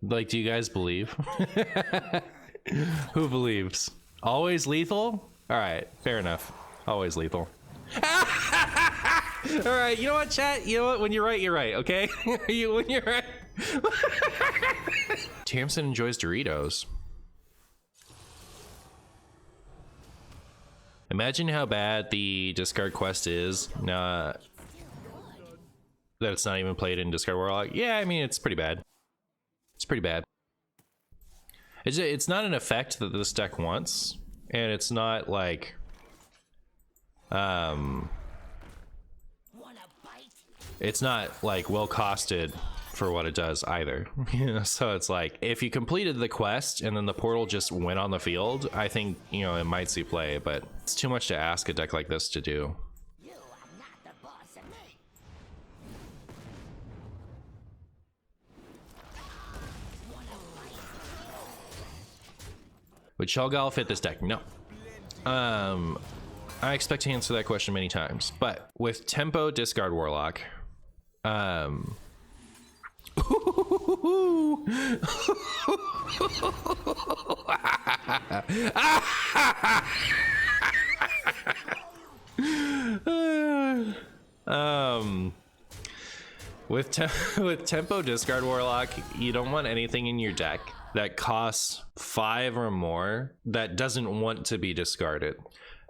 Like, do you guys believe? Who believes? Always lethal? All right, fair enough. Always lethal. All right, you know what, chat? You know what? When you're right, okay? When you're right. Tamsin enjoys Doritos. Imagine how bad the discard quest is. That it's not even played in Discard Warlock. Yeah, I mean, it's pretty bad. It's pretty bad. It's not an effect that this deck wants, and it's not like it's not like well costed for what it does either. You know, so it's like if you completed the quest and then the portal just went on the field, I think, you know, it might see play, but it's too much to ask a deck like this to do. Would Shelgal fit this deck? No. I expect to answer that question many times, but with Tempo Discard Warlock, with Tempo Discard Warlock, you don't want anything in your deck that costs 5 or more that doesn't want to be discarded.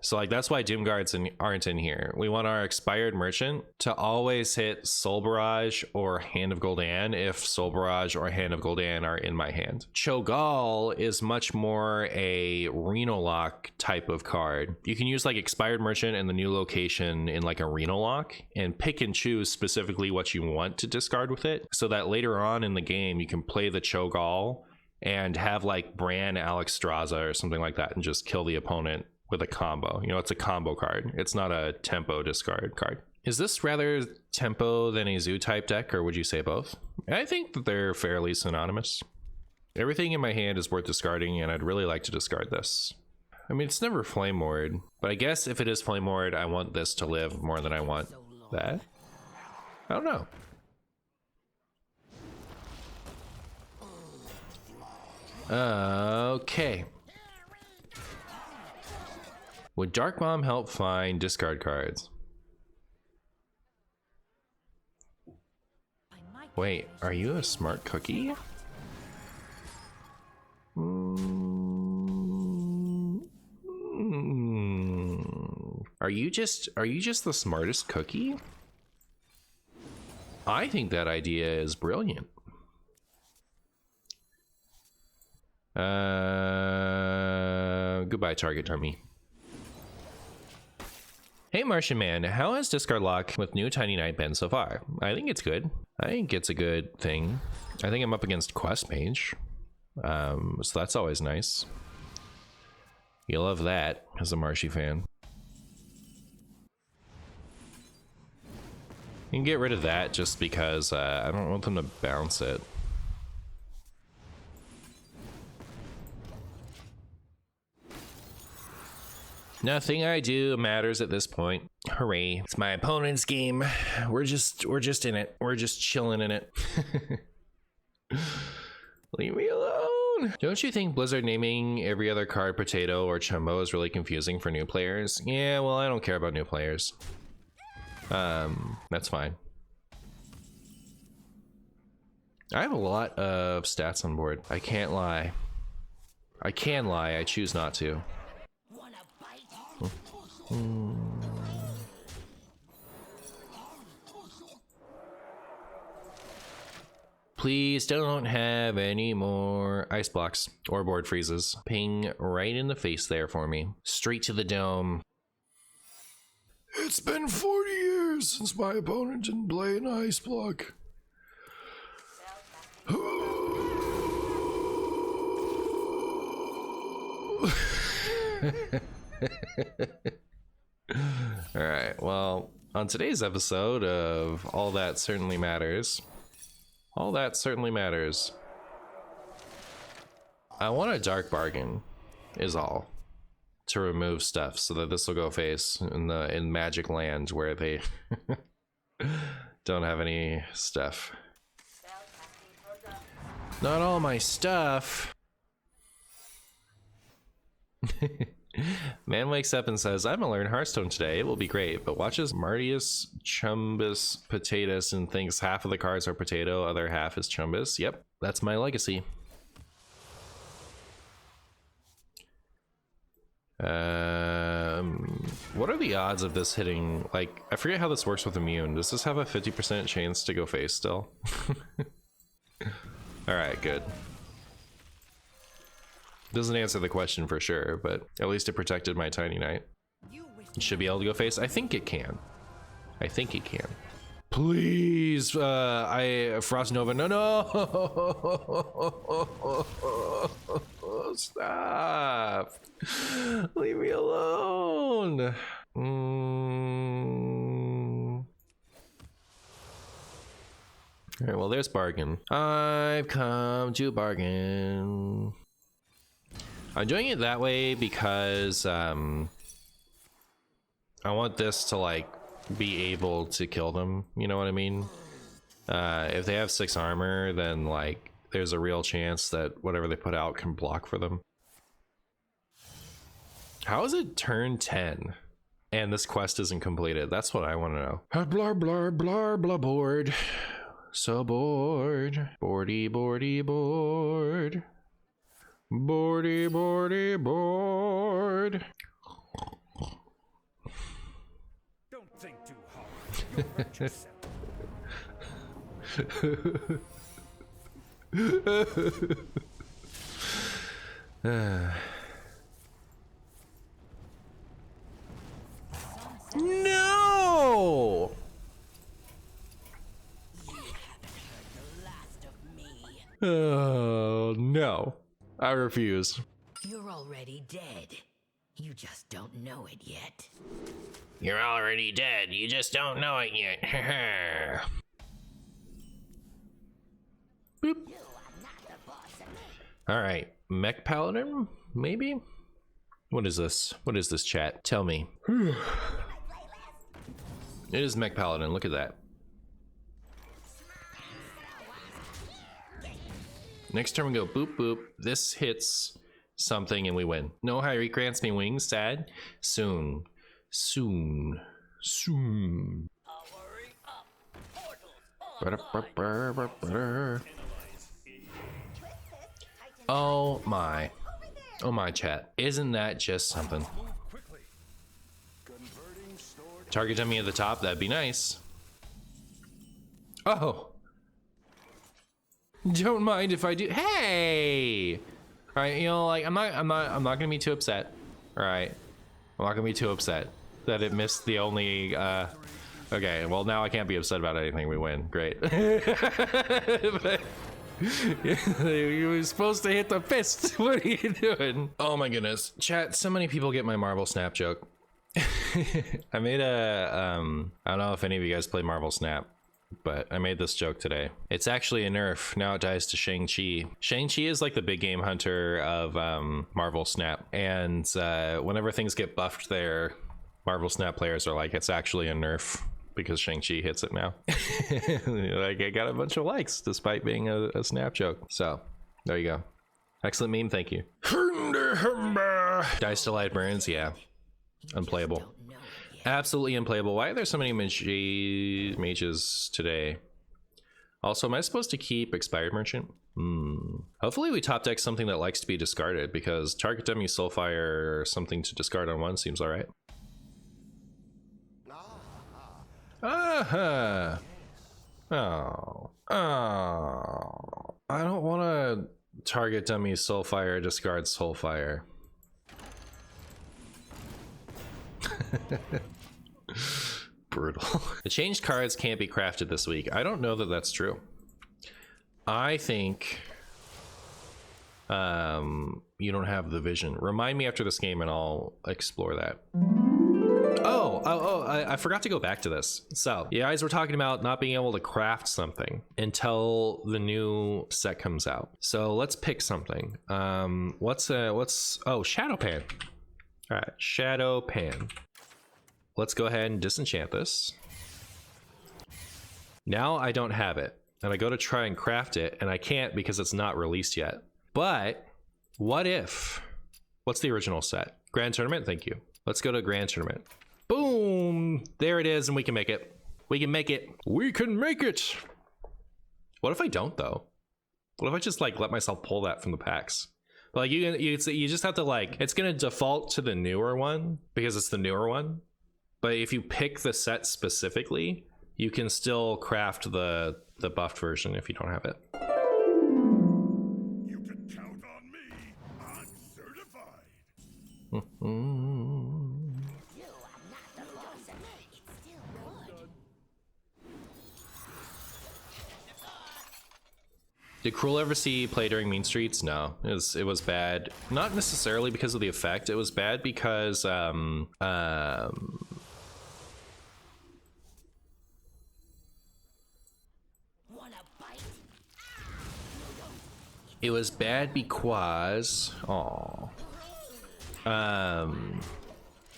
So like that's why Doom Guards aren't in here. We want our expired merchant to always hit Soul Barrage or Hand of Gul'dan if Soul Barrage or Hand of Gul'dan are in my hand. Cho'Gall is much more a Reno Lock type of card. You can use like expired merchant and the new location in like a Reno Lock and pick and choose specifically what you want to discard with it, so that later on in the game you can play the Cho'Gall and have like Bran Alexstrasza or something like that and just kill the opponent with a combo. You know, it's a combo card. It's not a tempo discard card. Is this rather tempo than a zoo type deck, or would you say both? I think that they're fairly synonymous. Everything in my hand is worth discarding, and I'd really like to discard this. I mean, it's never Flame Ward, but I guess if it is Flame Ward, I want this to live more than I want that. I don't know. Okay. Would Dark Bomb help find discard cards? Wait, are you a smart cookie? Are you just the smartest cookie? I think that idea is brilliant. Goodbye, Target Tummy. Hey Martian Man, how has Discard Lock with new Tiny Knight been so far? I think it's good. I think it's a good thing. I think I'm up against Quest Mage, so that's always nice. You love that as a Marshy fan. You can get rid of that just because I don't want them to bounce it. Nothing I do matters at this point. Hooray. It's my opponent's game. We're just in it. We're just chilling in it. Leave me alone. Don't you think Blizzard naming every other card Potato or Chumbo is really confusing for new players? Yeah, well, I don't care about new players. That's fine. I have a lot of stats on board. I can't lie. I can lie. I choose not to. Please don't have any more ice blocks or board freezes. Ping right in the face there for me. Straight to the dome. It's been 40 years since my opponent didn't play an ice block. All right, well, on today's episode of All That Certainly Matters, I want a dark bargain, is all. to remove stuff so that this will go face in Magic Land where they don't have any stuff. Not all my stuff. Man wakes up and says, I'm gonna learn Hearthstone today. It will be great, but watches Martius Chumbus Potatoes and thinks half of the cards are potato, other half is Chumbus. Yep, that's my legacy. What are the odds of this hitting? Like, I forget how this works with immune. Does this have a 50% chance to go face still? All right, good. Doesn't answer the question for sure, but at least it protected my Tiny Knight. It should be able to go face. I think it can. I think it can. Please, Frost Nova. No, no. Stop. Leave me alone. All right, well, there's bargain. I've come to bargain. I'm doing it that way because I want this to like be able to kill them, you know what I mean? If they have 6 armor, then like there's a real chance that whatever they put out can block for them. How is it turn 10 and this quest isn't completed? That's what I want to know. Blah blah blah blah bored. So bored. Boardy boardy bored. Boardy boardy bored. Don't think too hard. You'll hurt yourself. No! Oh, no. I refuse. You're already dead. You just don't know it yet. You're already dead. You just don't know it yet. Boop. All right. Mech Paladin, maybe? What is this? What is this, chat? Tell me. It is Mech Paladin. Look at that. Next turn we go boop boop. This hits something and we win. No Hyrie grants me wings, sad. Soon. Soon. Soon. Oh my. Oh my, chat. Isn't that just something? Target dummy at the top, that'd be nice. Oh. Don't mind if I do. Hey! All right, you know, like I'm not gonna be too upset. All right, I'm not gonna be too upset that it missed the only. Okay, well now I can't be upset about anything. We win, great. But, you were supposed to hit the fist. What are you doing? Oh my goodness, chat. So many people get my Marvel Snap joke. I made a. I don't know if any of you guys play Marvel Snap, but I made this joke today. It's actually a nerf. Now it dies to Shang-Chi. Shang-Chi is like the big game hunter of Marvel Snap. And whenever things get buffed there, Marvel Snap players are like, it's actually a nerf because Shang-Chi hits it now. Like, I got a bunch of likes despite being a Snap joke. So there you go. Excellent meme. Thank you. Dice to light burns. Yeah. Unplayable. Absolutely unplayable. Why are there so many mages today? Also, am I supposed to keep Expired Merchant? Hopefully we top deck something that likes to be discarded, because target dummy Soulfire or something to discard on one seems alright. Oh. I don't want to target dummy Soulfire, discard Soulfire. Brutal. The changed cards can't be crafted this week. I don't know that that's true. I think you don't have the vision. Remind me after this game and I'll explore that. I forgot to go back to this. So you guys were talking about not being able to craft something until the new set comes out. So let's pick something. What's Shadowpan. All right, Shadow Pan. Let's go ahead and disenchant this. Now I don't have it, and I go to try and craft it, and I can't because it's not released yet. But what if? What's the original set? Grand Tournament, thank you. Let's go to Grand Tournament. Boom! There it is, and we can make it. We can make it. We can make it! What if I don't, though? What if I just like let myself pull that from the packs? But like you just have to like, it's gonna default to the newer one because it's the newer one. But if you pick the set specifically, you can still craft the buffed version if you don't have it. You can count on me. I'm certified. Did Cruel ever see play during Mean Streets? No, it was bad. Not necessarily because of the effect. It was bad because it was bad because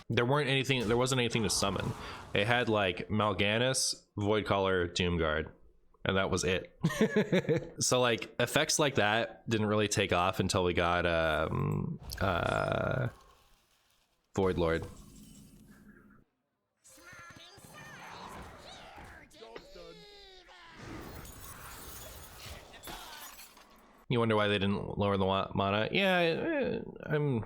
there wasn't anything to summon. It had like Mal'Ganis, Voidcaller, Doomguard, and that was it. So like effects like that didn't really take off until we got Void Lord. You wonder why they didn't lower the mana? Yeah, I'm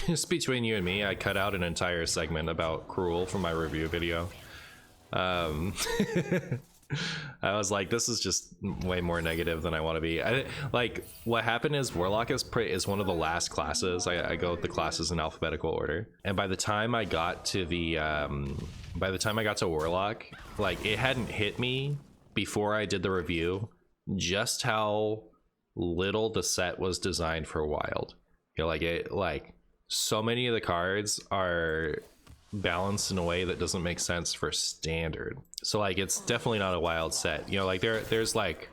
just between you and me. I cut out an entire segment about Cruel from my review video. I was like, this is just way more negative than I want to be. Like what happened is Warlock is one of the last classes. I go with the classes in alphabetical order, and by the time I got to Warlock, like it hadn't hit me before I did the review just how little the set was designed for wild. You know, like so many of the cards are balanced in a way that doesn't make sense for standard. So like it's definitely not a wild set. You know, like there's like,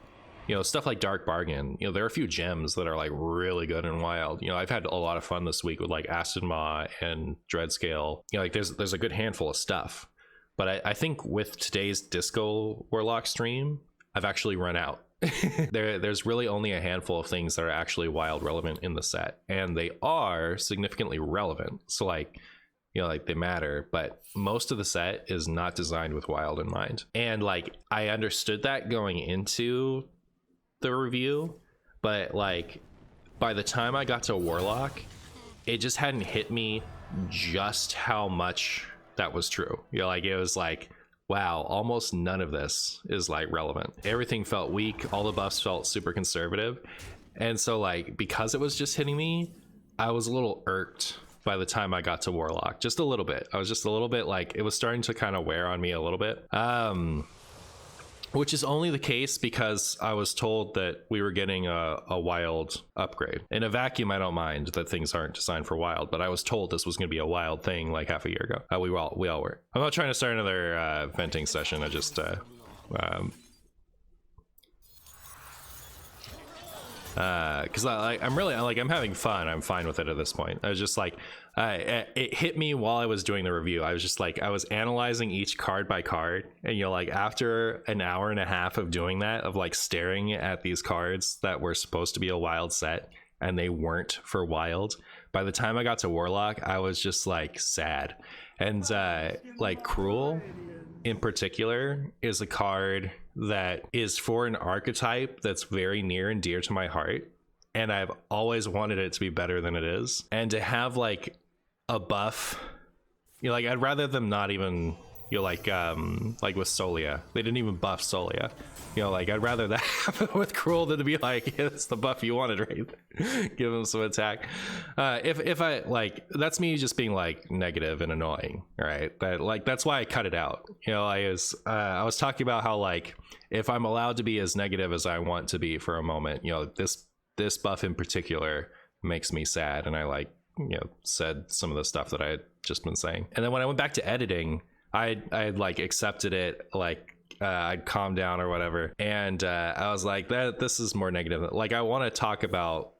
you know, stuff like Dark Bargain. You know, there are a few gems that are like really good in wild. You know, I've had a lot of fun this week with like Acid Maw and Dreadscale. You know, like there's a good handful of stuff. But I think with today's Disco Warlock stream, I've actually run out. There's really only a handful of things that are actually wild relevant in the set, and they are significantly relevant. So like, you know, like they matter, but most of the set is not designed with wild in mind. And like I understood that going into the review, but like by the time I got to Warlock, it just hadn't hit me just how much that was true. You know, like it was like, wow, almost none of this is like relevant. Everything felt weak. All the buffs felt super conservative. And so like, because it was just hitting me, I was a little irked by the time I got to Warlock, just a little bit. I was just a little bit like, it was starting to kind of wear on me a little bit. Which is only the case because I was told that we were getting a wild upgrade. In a vacuum, I don't mind that things aren't designed for wild, but I was told this was going to be a wild thing like half a year ago. We all were. I'm not trying to start another venting session. I just because I'm having fun. I'm fine with it at this point. I was just like, it hit me while I was doing the review. I was just like, I was analyzing each card by card, and you know, like after an hour and a half of doing that, of like staring at these cards that were supposed to be a wild set and they weren't for wild, by the time I got to Warlock, I was just like sad. And like Cruel in particular is a card that is for an archetype that's very near and dear to my heart, and I've always wanted it to be better than it is. And to have like a buff, you know, like I'd rather them not even, you know, like with Solia, they didn't even buff Solia. You know, like I'd rather that happen with Cruel than to be like, yeah, that's the buff you wanted, right? Give him some attack. If I like, that's me just being like negative and annoying, right? That's why I cut it out. You know, I was talking about how like, if I'm allowed to be as negative as I want to be for a moment, you know, this buff in particular makes me sad, and I like, you know, said some of the stuff that I had just been saying. And then when I went back to editing, I like accepted it, like I'd calm down or whatever, and I was like, this is more negative. Like I want to talk about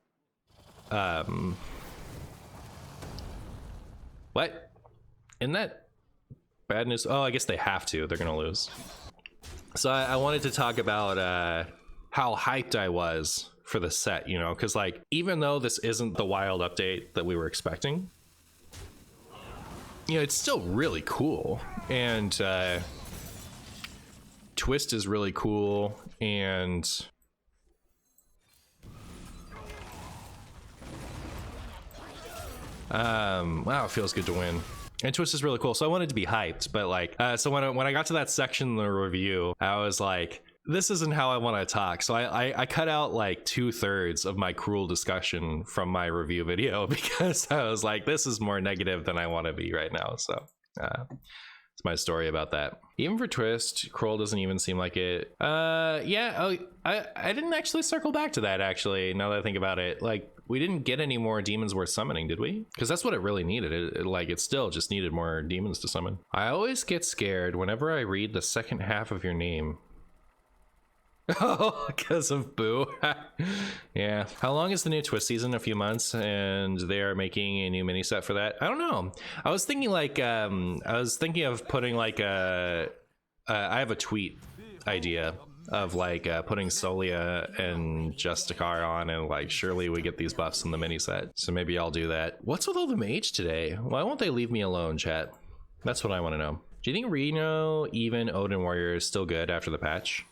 What? Isn't that bad news? Oh, I guess they have to. They're gonna lose. So I wanted to talk about how hyped I was for the set, you know, because like even though this isn't the wild update that we were expecting, you know, it's still really cool. And Twist is really cool, and wow, it feels good to win. And Twist is really cool, so I wanted to be hyped, but like, so when I got to that section in the review, I was like, this isn't how I want to talk. So I cut out like 2/3 of my cruel discussion from my review video because I was like, this is more negative than I want to be right now. So it's my story about that. Even for Twist, Kroll doesn't even seem like it. Yeah, oh, I didn't actually circle back to that, actually, now that I think about it. Like, we didn't get any more demons worth summoning, did we? Because that's what it really needed. It still just needed more demons to summon. I always get scared whenever I read the second half of your name. Oh, because of Boo. Yeah. How long is the new Twist season? A few months, and they are making a new mini set for that. I don't know. I was thinking like I was thinking of putting like I have a tweet idea of like putting Solia and Justicar on, and like surely we get these buffs in the mini set. So maybe I'll do that. What's with all the mage today? Why won't they leave me alone, chat? That's what I want to know. Do you think Reno, even Odin Warrior is still good after the patch?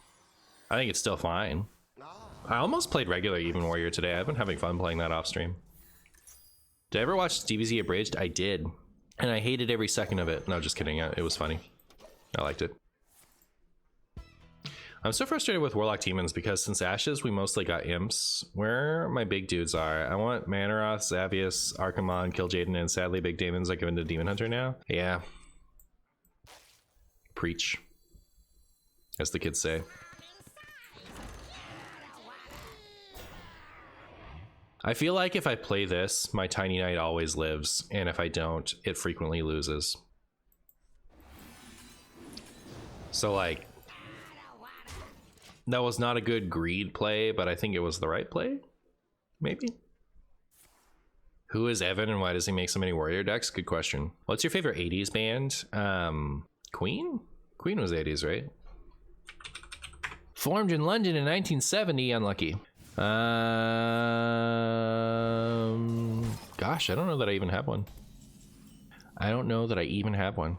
I think it's still fine. I almost played regular Even Warrior today. I've been having fun playing that off stream. Did I ever watch DBZ Abridged? I did. And I hated every second of it. No, just kidding. It was funny. I liked it. I'm so frustrated with Warlock Demons because since Ashes, we mostly got imps. Where my big dudes are. I want Manaroth, Xavius, Archimon, Kil'jaeden, and sadly big demons like given to Demon Hunter now. Yeah. Preach. As the kids say. I feel like if I play this, my Tiny Knight always lives, and if I don't, it frequently loses. So like, that was not a good greed play, but I think it was the right play, maybe? Who is Evan and why does he make so many warrior decks? Good question. What's your favorite 80s band? Queen? Queen was 80s, right? Formed in London in 1970, unlucky. Gosh, I don't know that I even have one. I don't know that I even have one.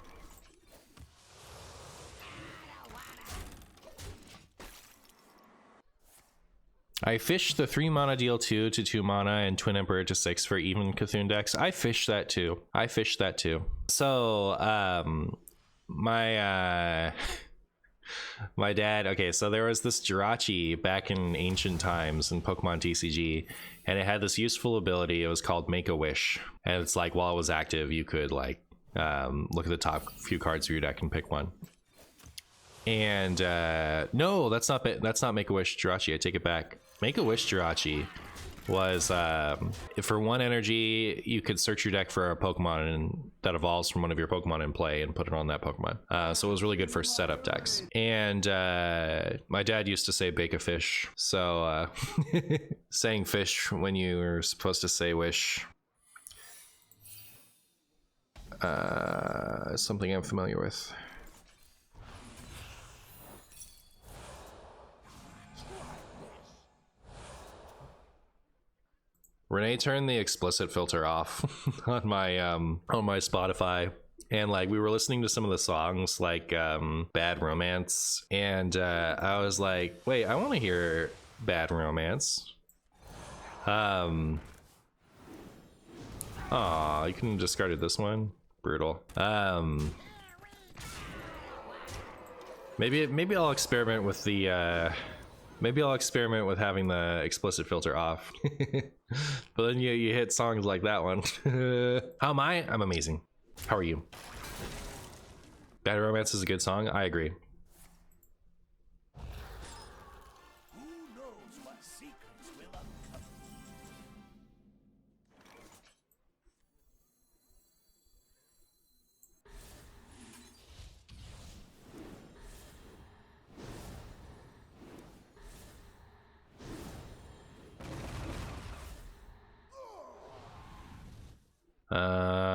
I fished the 3 mana deal 2 to 2 mana and Twin Emperor to 6 for even Cthulhu decks. I fished that too. So, my dad, okay, so there was this Jirachi back in ancient times in Pokemon TCG, and it had this useful ability. It was called Make a Wish, and it's like while it was active, you could like look at the top few cards of your deck and pick one. And no, that's not Make a Wish Jirachi. I take it back. Make a Wish Jirachi was for 1 energy you could search your deck for a Pokemon and that evolves from one of your Pokemon in play and put it on that Pokemon. So it was really good for setup decks. And my dad used to say bake a fish, so saying fish when you were supposed to say wish is something I'm familiar with. Renee turned the explicit filter off on my Spotify, and like we were listening to some of the songs like Bad Romance, and I was like, wait, I want to hear Bad Romance. Aw, you couldn't have discarded this one. Brutal. Maybe I'll experiment with the maybe I'll experiment with having the explicit filter off. But then you hit songs like that one. How am I? I'm amazing. How are you? Bad Romance is a good song. I agree. Who knows what secrets will uncover?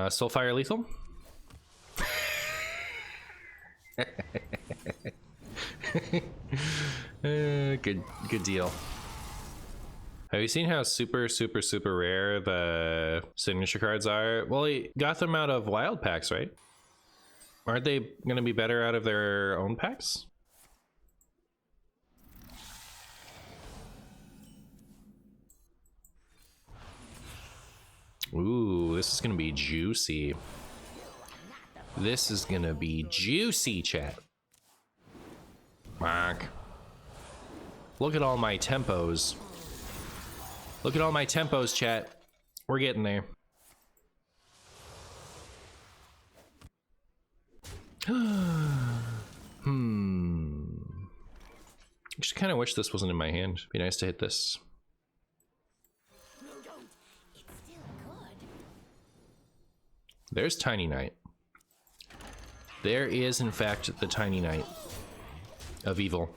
Soulfire lethal. Good deal. Have you seen how super rare the signature cards are? Well, he got them out of wild packs, right? Aren't they going to be better out of their own packs? Ooh, this is going to be juicy. This is going to be juicy, chat. Mark. Look at all my tempos. Look at all my tempos, chat. We're getting there. I just kind of wish this wasn't in my hand. Be nice to hit this. No, don't. It's still good. There's Tiny Knight. There is, in fact, the Tiny Knight of evil.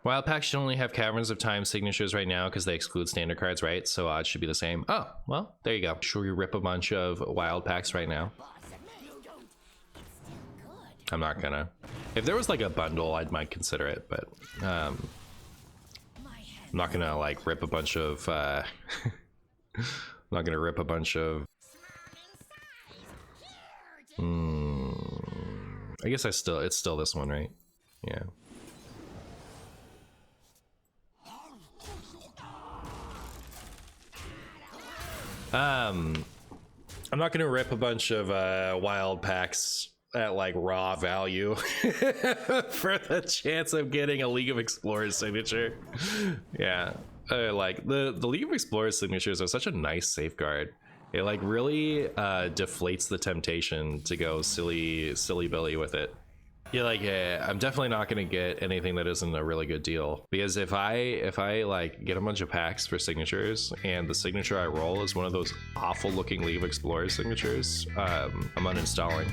Wild packs should only have Caverns of Time signatures right now because they exclude standard cards, right? So odds should be the same. Oh, well, there you go. Sure, you rip a bunch of wild packs right now. No, don't. It's still good. I'm not gonna. If there was like a bundle, I might consider it, but I'm not gonna like rip a bunch of. I'm not gonna rip a bunch of. I guess it's still this one, right? Yeah. I'm not gonna rip a bunch of wild packs at like raw value for the chance of getting a League of Explorers signature. Yeah, like the League of Explorers signatures are such a nice safeguard. It like really deflates the temptation to go silly Billy with it. Yeah, like I'm definitely not gonna get anything that isn't a really good deal, because if I like get a bunch of packs for signatures and the signature I roll is one of those awful looking League of Explorers signatures, I'm uninstalling.